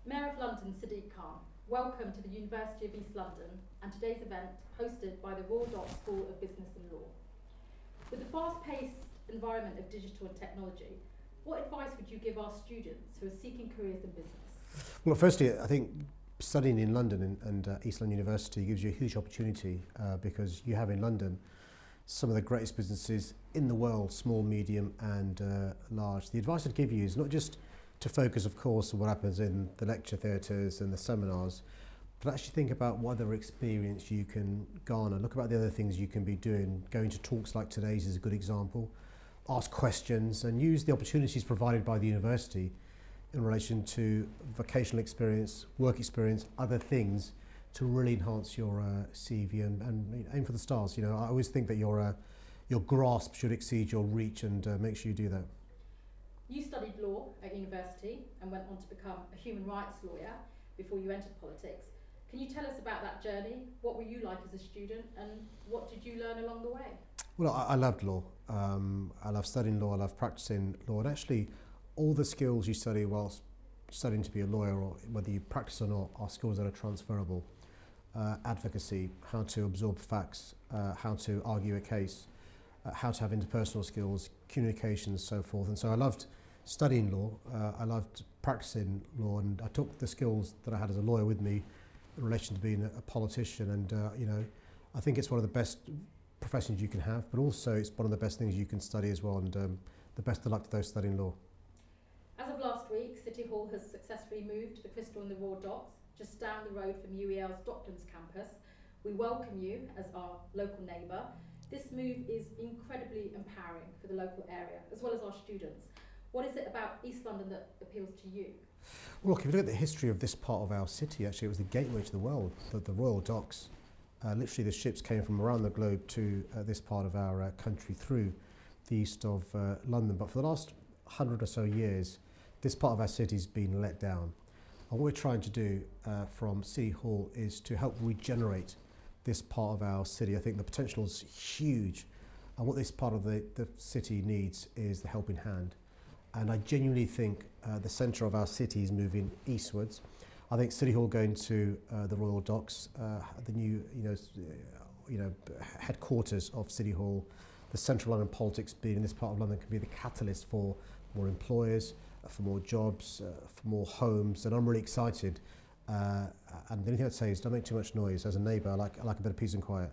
Mayor of London, Sadiq Khan, welcome to the University of East London and today's event hosted by the Royal Dock School of Business and Law. With the fast-paced environment of digital and technology, what advice would you give our students who are seeking careers in business? Well, firstly, I think studying in London and East London University gives you a huge opportunity because you have in London some of the greatest businesses in the world, small, medium and large. The advice I'd give you is not just to focus, of course, on what happens in the lecture theatres and the seminars, but actually think about what other experience you can garner. Look about the other things you can be doing. Going to talks like today's is a good example. Ask questions and use the opportunities provided by the university in relation to vocational experience, work experience, other things to really enhance your CV and aim for the stars. You know, I always think that your grasp should exceed your reach, and make sure you do that. You studied law at university and went on to become a human rights lawyer before you entered politics. Can you tell us about that journey? What were you like as a student and what did you learn along the way? Well, I loved law. I love studying law, I love practicing law, and actually all the skills you study whilst studying to be a lawyer, or whether you practice or not, are skills that are transferable. Advocacy, how to absorb facts, how to argue a case, how to have interpersonal skills, communications, so forth. And so I loved studying law, I loved practicing law, and I took the skills that I had as a lawyer with me in relation to being a politician. And you know, I think it's one of the best professions you can have, but also it's one of the best things you can study as well, and the best of luck to those studying law. As of last week, City Hall has successfully moved to the Crystal and the Royal Docks, just down the road from UEL's Docklands campus. We welcome you as our local neighbour. This move is incredibly empowering for the local area, as well as our students. What is it about East London that appeals to you? Well, look, if you look at the history of this part of our city, actually it was the gateway to the world, the Royal Docks. Literally the ships came from around the globe to this part of our country through the east of London. But for the last 100 or so years, this part of our city has been let down. And what we're trying to do from City Hall is to help regenerate this part of our city. I think the potential is huge, and what this part of the city needs is the helping hand. And I genuinely think the centre of our city is moving eastwards. I think City Hall going to the Royal Docks, the new headquarters of City Hall, the central London politics being in this part of London can be the catalyst for more employers, for more jobs, for more homes, and I'm really excited. And the only thing I'd say is don't make too much noise. As a neighbour, I like a bit of peace and quiet.